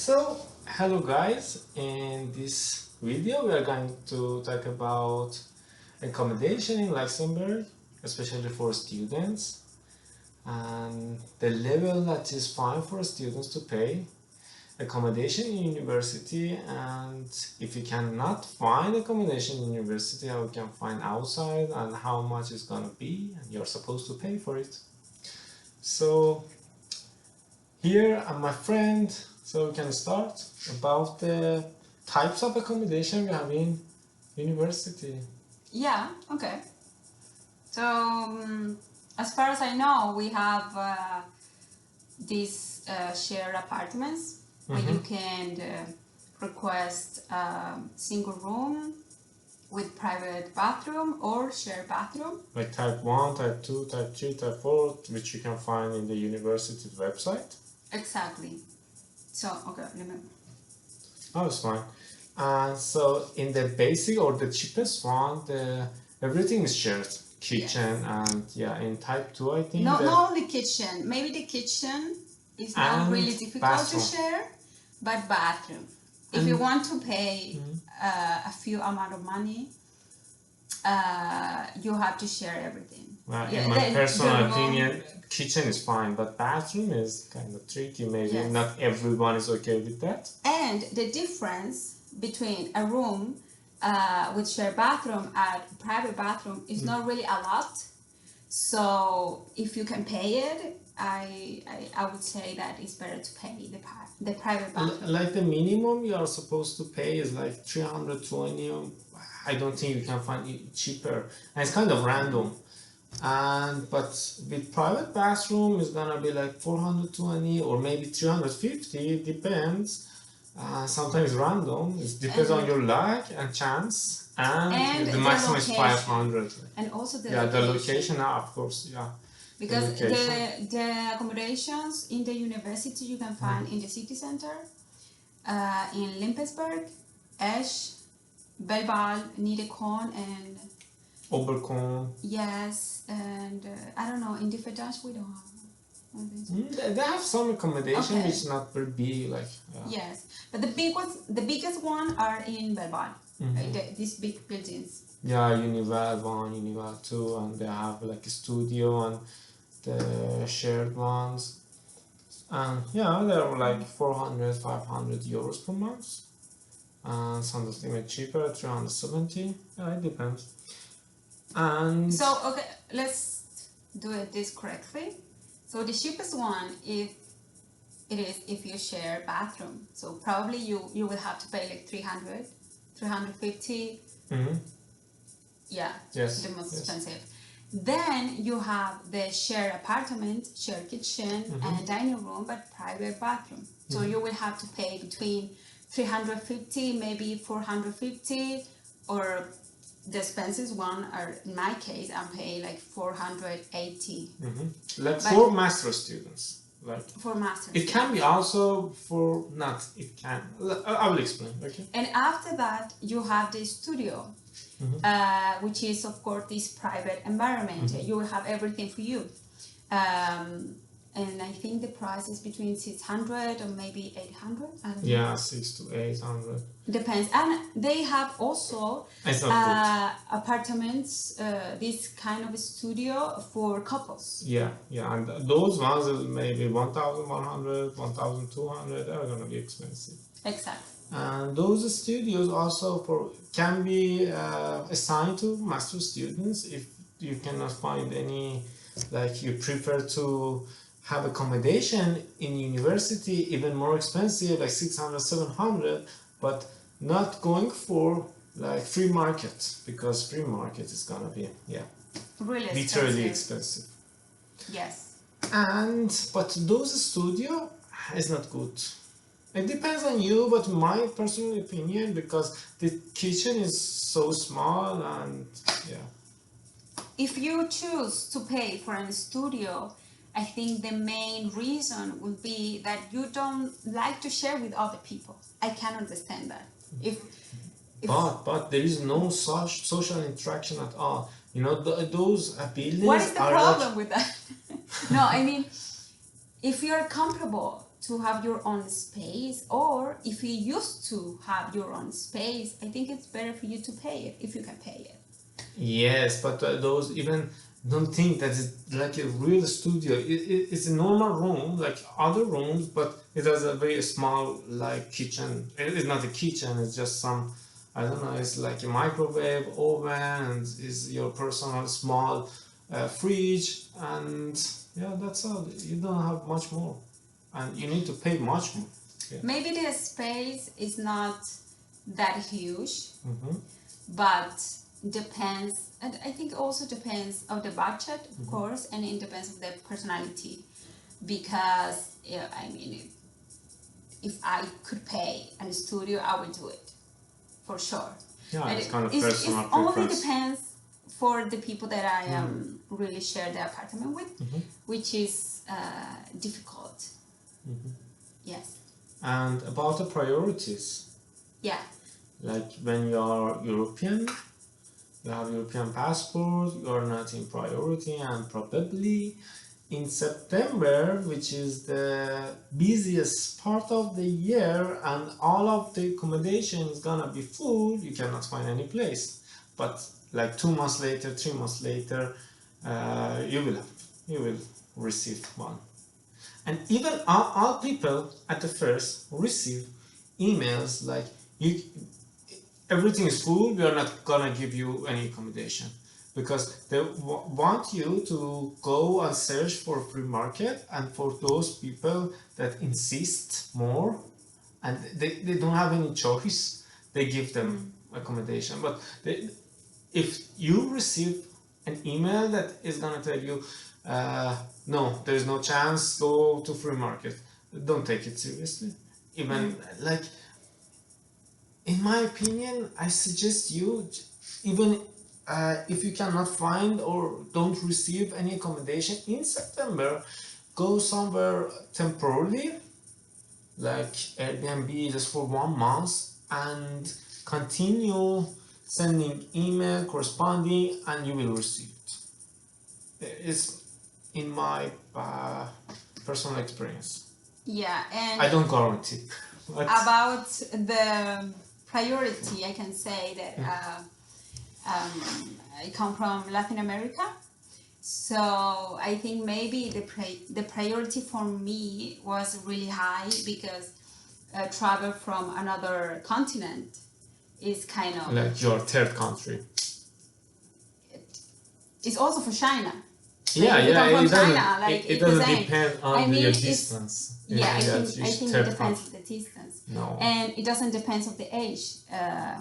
So, hello guys, in this video we are going to talk about accommodation in Luxembourg, especially for students, and the level that is fine for students to pay, accommodation in university, and if you cannot find accommodation in university, how you can find outside and how much it's gonna be and you're supposed to pay for it. So here I'm my friend, so we can start about the types of accommodation we have in university. Yeah, okay. So, as far as I know, we have these shared apartments where you can request a single room with private bathroom or shared bathroom. Like type 1, type 2, type 3, type 4, which you can find in the university's website. Exactly. So, okay, let me... Oh, it's fine. And so in the basic or the cheapest one, everything is shared. Kitchen, yes. And yeah, in type 2 I think. Not only kitchen, maybe the kitchen is not really difficult bathroom. To share, but bathroom. If you want to pay a few amount of money, you have to share everything. Well, in my personal opinion, kitchen is fine, but bathroom is kind of tricky. Maybe yes. Not everyone is okay with that. And the difference between a room with shared bathroom and private bathroom is not really a lot. So if you can pay it, I would say that it's better to pay the private bathroom. Like the minimum you are supposed to pay is like 320. I don't think you can find it cheaper, and it's kind of random. But with private bathroom it's gonna be like 420 or maybe 350. It depends. Sometimes random. It depends on your luck and chance. And the maximum is 500. And also the location. The location, of course, yeah. Because the accommodations in the university you can find in the city center, in Luxembourg, Esch, Belval, Niederkorn, and Oberkorn. Yes, and I don't know, in Differdange we don't have. They have some accommodation which is not very big, like. Yes, but the biggest one are in Belval, these big buildings. Yeah, Unival 1, Unival 2, and they have like a studio and the shared ones. And yeah, they're like 400, 500 euros per month. And something even cheaper, 370. Yeah, it depends. And so, okay, let's do this correctly. So the cheapest one is if you share bathroom. So probably you will have to pay like 300, 350. Yeah, yes, the most expensive. Then you have the shared apartment, shared kitchen and dining room, but private bathroom. So you will have to pay between 350, maybe 450, or the expensive one are, in my case, I'm paying like 480. Like for master students. Like for master it can be also for not, it can. I will explain, okay? And after that, you have the studio, which is, of course, this private environment. You will have everything for you. And I think the price is between 600 or maybe 800. Yeah, 600 to 800. Depends. And they have also apartments, this kind of studio for couples. Yeah, and those ones is maybe 1,100, 1,200. They're going to be expensive. Exactly. And those studios also can be assigned to master students if you cannot find any, like you prefer to have accommodation in university, even more expensive, like 600, 700, but not going for like free market, because free market is gonna be really literally expensive. Yes. But those studio is not good. It depends on you, but my personal opinion, because the kitchen is so small and if you choose to pay for a studio, I think the main reason will be that you don't like to share with other people. I can understand that. But there is no such social interaction at all. You know, those buildings. What is the problem with that? No, I mean, if you're comfortable to have your own space, or if you used to have your own space, I think it's better for you to pay it if you can pay it. Yes, but those even don't think that it's like a real studio. It's a normal room like other rooms, but it has a very small like kitchen. It is not a kitchen. It's just some, I don't know. It's like a microwave oven, and is your personal small fridge, and yeah, that's all. You don't have much more, and you need to pay much more. Yeah. Maybe the space is not that huge, Mm-hmm. but depends, and I think also depends of the budget, of course, and it depends of the personality. Because yeah, I mean, if I could pay a studio, I would do it for sure. Yeah, And it's kind of it personal only preference. depends for the people that I really share the apartment with, which is difficult. Yes. And about the priorities, Yeah. like when you are European, you have European passport, you are not in priority, and probably in September, which is the busiest part of the year, and all of the accommodation is gonna be full, you cannot find any place. But like 2 months later, 3 months later, you will receive one. And even all people at the first receive emails like you, everything is full, we are not gonna give you any accommodation, because they want you to go and search for a free market, and for those people that insist more and they don't have any choice, they give them accommodation. But if you receive an email that is gonna tell you no, there is no chance, go to free market, don't take it seriously. Even like, in my opinion, I suggest you, even if you cannot find or don't receive any accommodation in September, go somewhere temporarily, like Airbnb, just for 1 month, and continue sending email, corresponding, and you will receive it. It's in my personal experience. Yeah, and I don't guarantee. But about the priority, I can say that I come from Latin America, so I think maybe the priority for me was really high, because travel from another continent is kind of, like your third country. it's also for China. Yeah, Maybe yeah, come it from doesn't, China, like it it's the doesn't same. depend on I mean, your it's, distance. yeah, I Yeah, think it depends on the distance. No. And it doesn't depend on the age.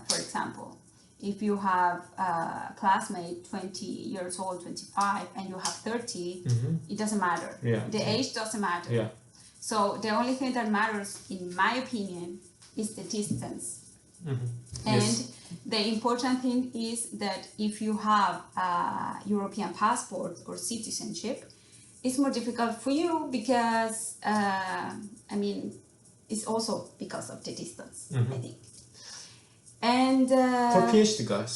For example, if you have a classmate 20 years old, 25, and you have 30, it doesn't matter. Yeah. The age doesn't matter. Yeah. So the only thing that matters, in my opinion, is the distance. And Yes. the important thing is that if you have a European passport or citizenship, it's more difficult for you, because I mean, it's also because of the distance, I think. And For PhD guys,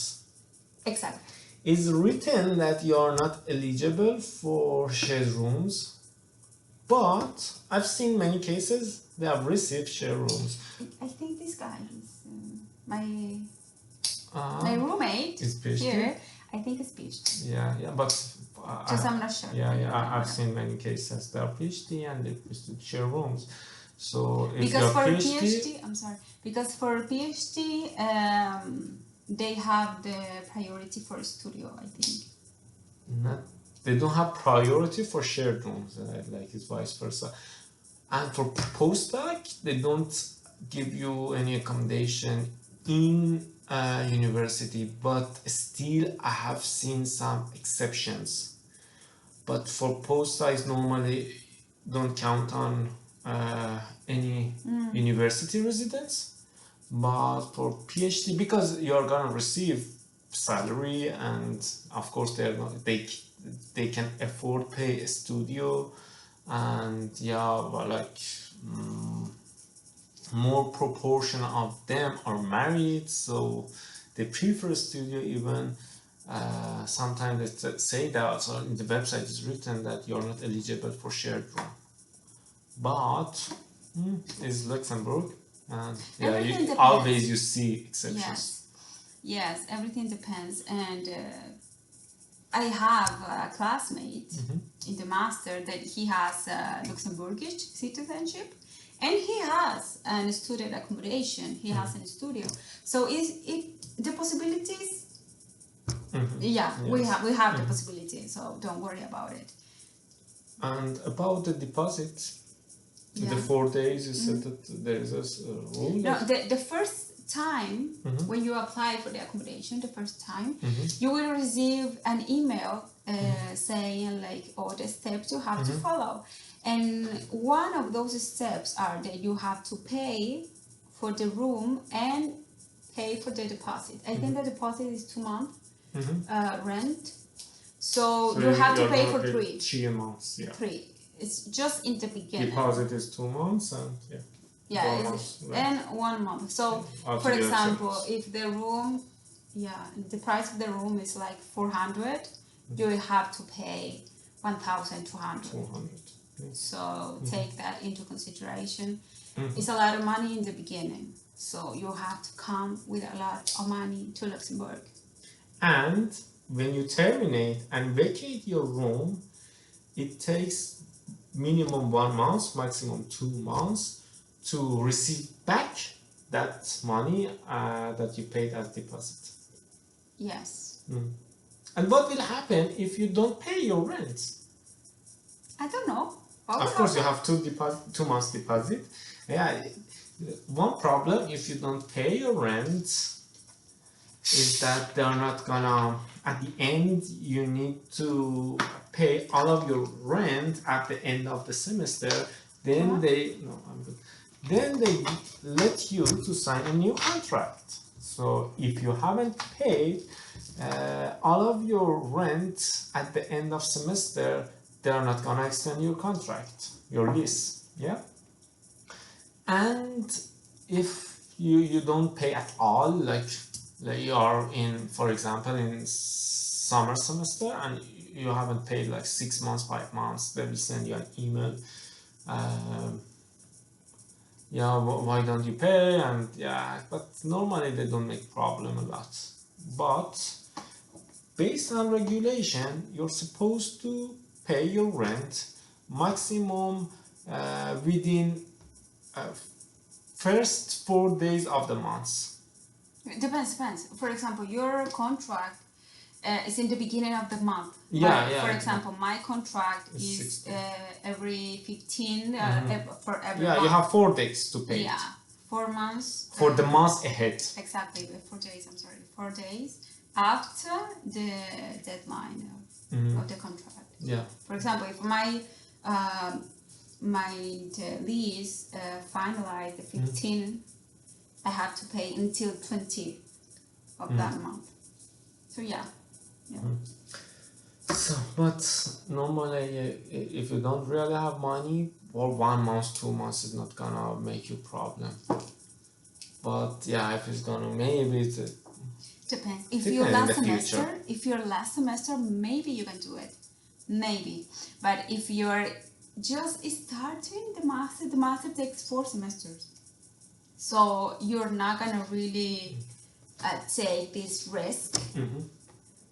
exactly. it's written that you are not eligible for shared rooms, but I've seen many cases they have received shared rooms. I think this guy is my roommate is PhD? here. I think it's PhD. Yeah, but Just I'm not sure. I've seen many cases they are PhD and they share rooms. So if because you're for PhD, I'm sorry. Because for PhD, they have the priority for studio, I think. they don't have priority for shared rooms, like it's vice versa. And for postdoc, they don't give you any accommodation in university, but still I have seen some exceptions. But for postdocs, normally don't count on any university residence. But for PhD, because you're gonna receive salary, and of course they can afford pay a studio, and more proportion of them are married, so they prefer studio. Even sometimes they say that, on the website is written that you're not eligible for shared room. But is Luxembourg, and yeah, Everything depends. always you see exceptions. Yes, everything depends. And I have a classmate in the master that he has Luxembourgish citizenship, and he has a student accommodation. He has a studio, so the possibilities. Yeah, yes. we have the possibility, so don't worry about it. And about the deposit, the 4 days, you said that there is a rule? No, the first time when you apply for the accommodation, the first time, you will receive an email saying like all the steps you have to follow. And one of those steps are that you have to pay for the room and pay for the deposit. I think the deposit is 2 months rent. So you have to pay for 3. 3 months, yeah. 3. It's just in the beginning. Deposit is 2 months and and 1 month. So for example, if the room, the price of the room is like 400, you will have to pay 1,200. 200. So take that into consideration. It's a lot of money in the beginning, so you have to come with a lot of money to Luxembourg. And when you terminate and vacate your room, it takes minimum 1 month, maximum 2 months to receive back that money that you paid as deposit. Yes. And what will happen if you don't pay your rent? I don't know. Of course, you have 2 months deposit. Yeah. One problem if you don't pay your rent is that they're not gonna, at the end, you need to pay all of your rent at the end of the semester. Then then they let you to sign a new contract. So if you haven't paid all of your rent at the end of semester, they're not gonna extend your contract, your lease, yeah? And if you don't pay at all, like you are in, for example, in summer semester and you haven't paid like 6 months, 5 months, they will send you an email. Why don't you pay? And but normally they don't make problem a lot. But based on regulation, you're supposed to pay your rent maximum within first 4 days of the month. Depends. For example, your contract is in the beginning of the month. For example, my contract is every 15 for every month. You have 4 days to pay. Yeah, 4 months. For the month ahead. Exactly, 4 days, 4 days after the deadline of the contract. Yeah. For example, if my lease finalized the 15, I have to pay until 20 of that month. So So, but normally, if you don't really have money, for 1 month, 2 months is not gonna make you problem. But if it's gonna, maybe it's depends. If you're last semester, maybe you can do it. Maybe. But if you're just starting the master takes 4 semesters. So you're not gonna really take this risk,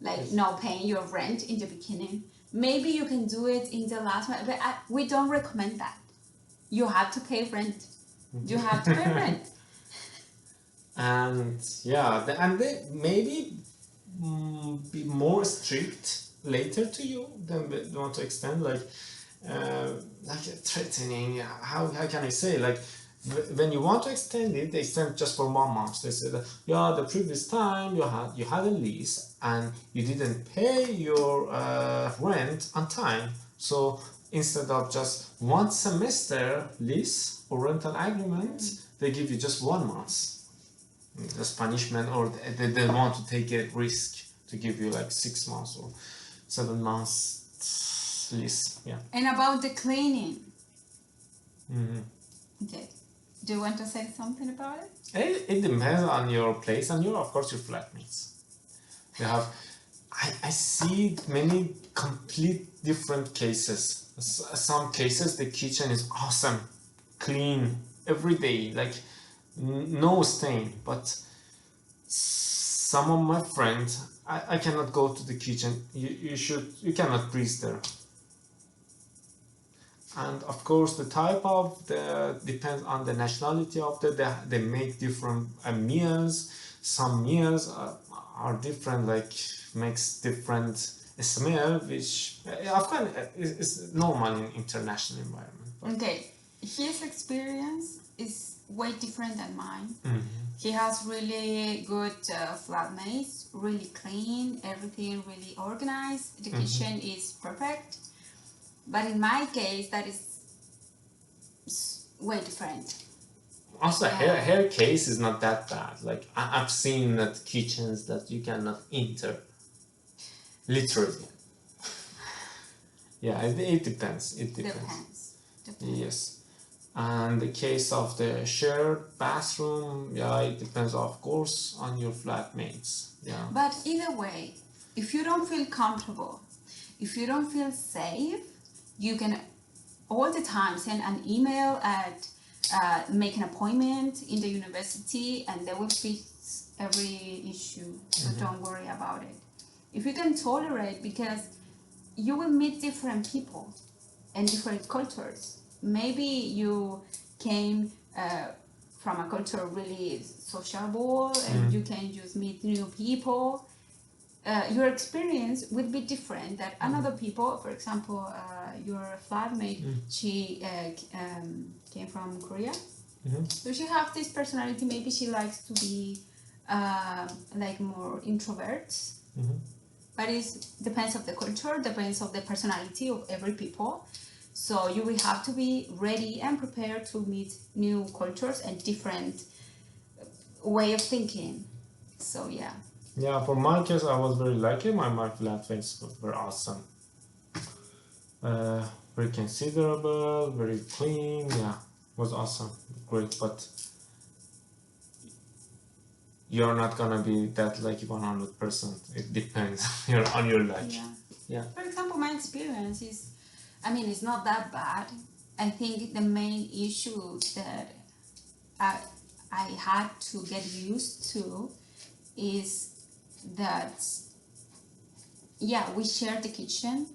like not paying your rent in the beginning. Maybe you can do it in the last month, but we don't recommend that. You have to pay rent. You have to pay rent. And they maybe be more strict later to you than they want to extend, like threatening. How can I say, like, when you want to extend it, they extend just for 1 month. They say that the previous time you had a lease and you didn't pay your rent on time. So instead of just 1 semester lease or rental agreement, they give you just 1 month. That's punishment, or they want to take a risk to give you like 6 months or 7 months lease. Yeah. And about the cleaning. Okay. Do you want to say something about it? It depends on your place and of course your flatmates. You have, I see many complete different cases. Some cases the kitchen is awesome, clean every day, like no stain. But some of my friends, I cannot go to the kitchen. You cannot breathe there. And of course, the type of the depends on the nationality of they make different meals. Some meals are different, like makes different smell, which of course is normal in international environment. Okay, his experience is way different than mine. Mm-hmm. He has really good flatmates, really clean, everything really organized. The kitchen is perfect. But in my case, that is way different. Also, her case is not that bad. Like I've seen that kitchens that you cannot enter, literally. Yeah, it depends. It depends. Yes. And the case of the shared bathroom, yeah, it depends, of course, on your flatmates. Yeah. But either way, if you don't feel comfortable, if you don't feel safe, you can all the time send an email at make an appointment in the university, and they will fix every issue. So don't worry about it. If you can tolerate, because you will meet different people and different cultures. Maybe you came from a culture really sociable, and you can just meet new people. Your experience will be different than another people. For example, your flatmate, she came from Korea, so she has this personality. Maybe she likes to be like more introvert. But it depends of the culture, depends of the personality of every people. So you will have to be ready and prepared to meet new cultures and different way of thinking. So yeah. Yeah, for my case, I was very lucky. My flatmates were awesome. Very considerable, very clean. Yeah, was awesome, great. But you're not gonna be that lucky 100%. It depends on your luck. Yeah. For example, my experience is, I mean, it's not that bad. I think the main issue that I had to get used to is that, yeah, we share the kitchen,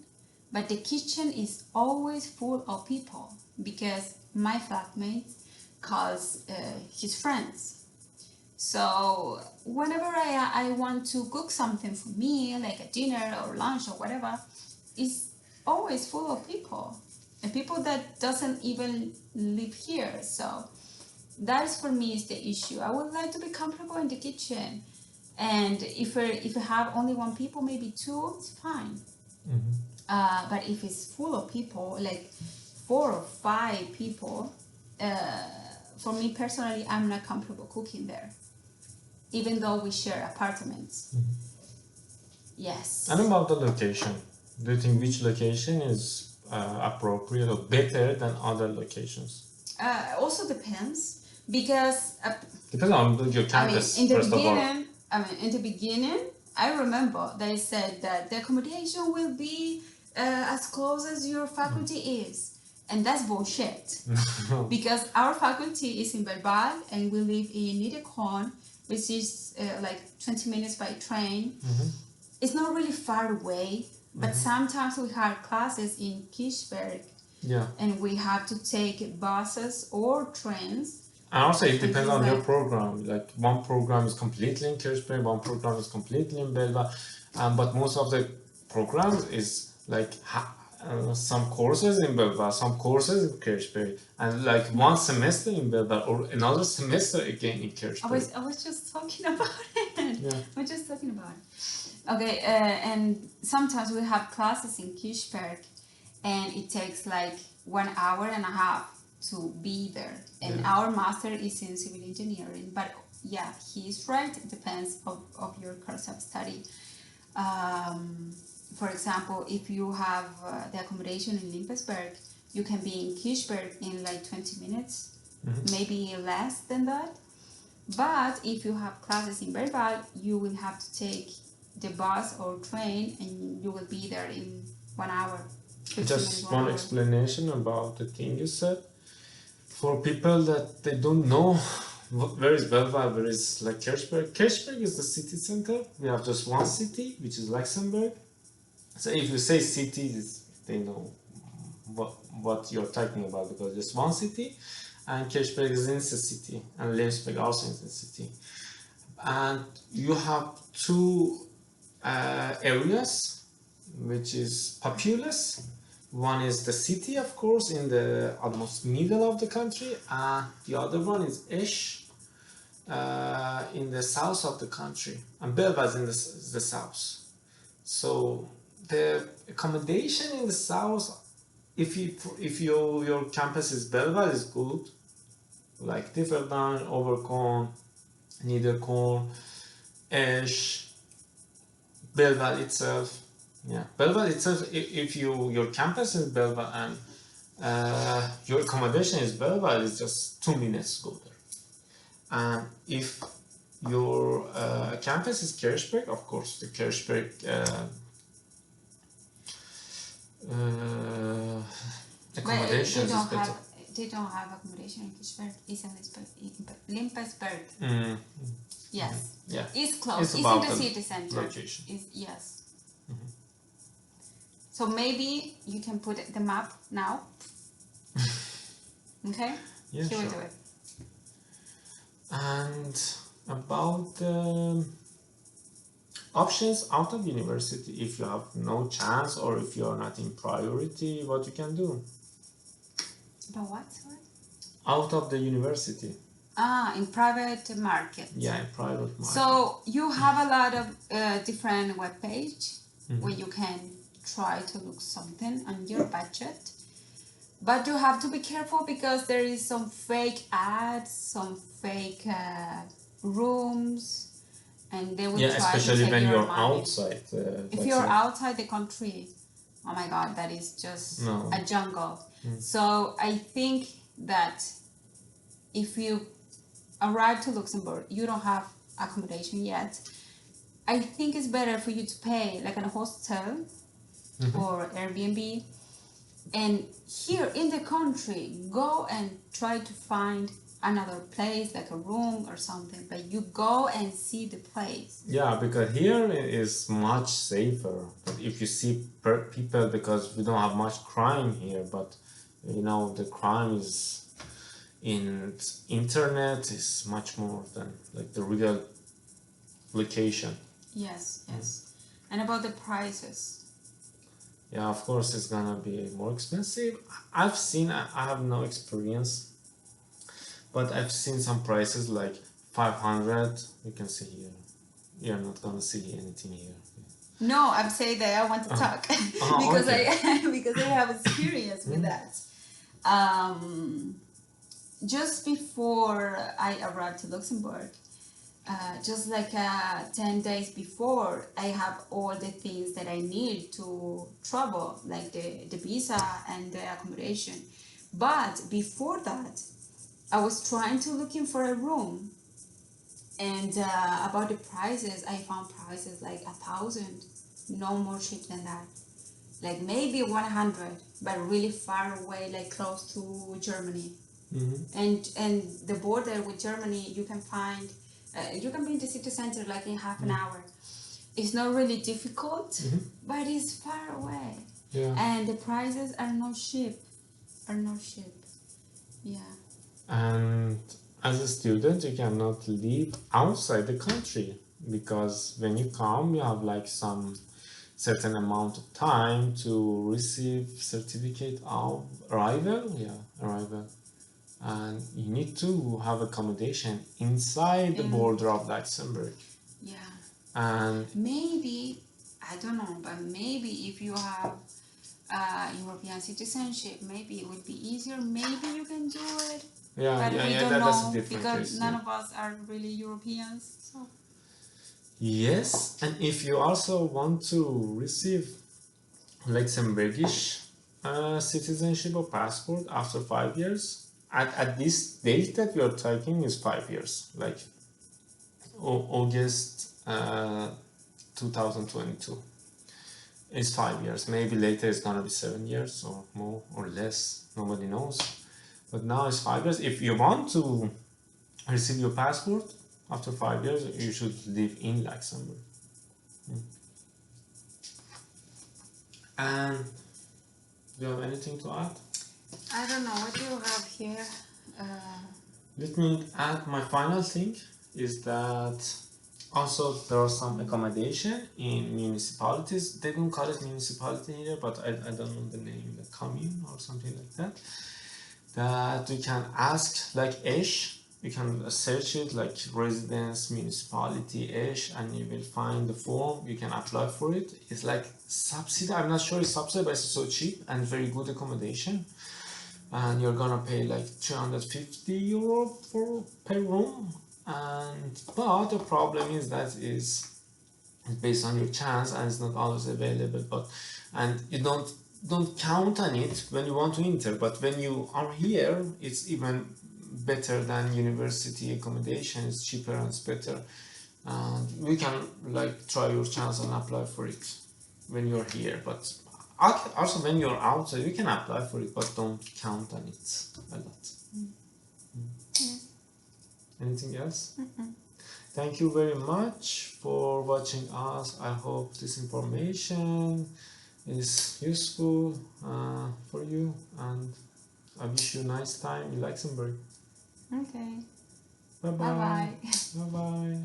but the kitchen is always full of people because my flatmate calls his friends. So whenever I want to cook something for me, like a dinner or lunch or whatever, it's always full of people, and people that doesn't even live here. So that's for me is the issue. I would like to be comfortable in the kitchen, and if I have only one people, maybe two, it's fine. But if it's full of people, like 4 or 5 people, for me personally, I'm not comfortable cooking there, even though we share apartments. Yes. And about the location, do you think which location is appropriate or better than other locations? Also depends, because depends on your campus. In the beginning, I remember they said that the accommodation will be as close as your faculty is, and that's bullshit. Because our faculty is in Berbal, and we live in Nidekon, which is like 20 minutes by train. It's not really far away, but sometimes we have classes in Kirchberg, and we have to take buses or trains. And also it depends on your program. Like one program is completely in Kirchberg, one program is completely in Belva, but most of the programs is like some courses in Belva, some courses in Kirchberg, and like one semester in Belva or another semester again in Kirchberg. I was just talking about it. Yeah. I was just talking about it. Okay, and sometimes we have classes in Kirchberg, and it takes like 1 hour and a half to be there. And our master is in civil engineering, but yeah, he's right. It depends of your course of study. For example, if you have the accommodation in Limpesberg, you can be in Kirchberg in like 20 minutes, maybe less than that. But if you have classes in Berbal, you will have to take the bus or train, and you will be there in 1 hour. Just one explanation about the thing you said. For people that they don't know where is Belval, where is like Kirchberg. Kirchberg is the city center. We have just one city, which is Luxembourg. So if you say cities, they know what you're talking about, because there's one city, and Kirchberg is in the city, and Leipzig also is in the city. And you have two areas which is populous. One is the city, of course, in the almost middle of the country, and the other one is Esch in the south of the country, and Belva is in the south. So the accommodation in the south, if your campus is Belva, is good, like Differdan, Overkorn, Niederkorn, Esch, Belval itself. Yeah, Belval itself, if your campus is Belval and your accommodation is Belval, it's just 2 minutes to go there. And if your campus is Kirchberg, of course, the Kirchberg accommodation is better. They don't have accommodation in Kirchberg. It's in Limpesberg. Yes. Yeah. It's close. It's in the city center. Location. Yes. So maybe you can put the map now. Okay? Yeah, Here sure. we do it. And about the options out of university, if you have no chance or if you are not in priority, what you can do? About what? Sorry? Out of the university. In private market. Yeah, in private market. So you have a lot of different web page where you can try to look something on your budget. But you have to be careful because there is some fake ads, some fake rooms, and they will try especially to take when your you're money. outside. If you're outside the country, oh my God, that is just a jungle. So I think that if you arrive to Luxembourg, you don't have accommodation yet. I think it's better for you to pay like a hostel or Airbnb. And here in the country, go and try to find another place, like a room or something, but you go and see the place. Yeah, because here it is much safer. But if you see people, because we don't have much crime here, but you know, the crime is in internet is much more than like the real location. Yes. And about the prices. Yeah, of course it's gonna be more expensive. I've seen, I have no experience, but I've seen some prices like 500. You can see here. You're not gonna see anything here. No, I'm saying that I want to talk because because I have experience with that. Just before I arrived to Luxembourg, just like 10 days before, I have all the things that I need to travel, like the visa and the accommodation. But before that, I was trying to looking for a room, and about the prices, I found prices like 1,000, no more cheap than that, like maybe 100, but really far away, like close to Germany. And the border with Germany, you can find. You can be in the city center like in half an hour. It's not really difficult, but it's far away. Yeah. And the prices are not cheap. Yeah. And as a student, you cannot live outside the country, because when you come, you have like some certain amount of time to receive certificate of arrival. And you need to have accommodation inside the border of Luxembourg. Yeah. And maybe, I don't know, but maybe if you have European citizenship, maybe it would be easier. Maybe you can do it. But we don't know, that's a different because case, none of us are really Europeans. So. Yes, and if you also want to receive Luxembourgish citizenship or passport after 5 years, at this date that we are talking is 5 years, like August 2022. It's 5 years. Maybe later it's gonna be 7 years or more or less. Nobody knows. But now it's 5 years. If you want to receive your passport after 5 years, you should live in Luxembourg. And do you have anything to add? I don't know what you have here. Let me add my final thing is that also there are some accommodation in municipalities. They don't call it municipality here, but I don't know the name, the commune or something like that. That you can ask like ESH, you can search it like residence municipality ESH, and you will find the form. You can apply for it. It's like subsidy. I'm not sure it's subsidy, but it's so cheap and very good accommodation. And you're gonna pay like 250 euro for per room. And but the problem is that is based on your chance and it's not always available. But and you don't count on it when you want to enter. But when you are here, it's even better than university accommodation. It's cheaper and it's better. And we can like try your chance and apply for it when you're here. But also when you're outside, you can apply for it, but don't count on it a lot. Anything else? Thank you very much for watching us. I hope this information is useful for you, and I wish you a nice time in Luxembourg. Okay. Bye bye. Bye bye. Bye bye.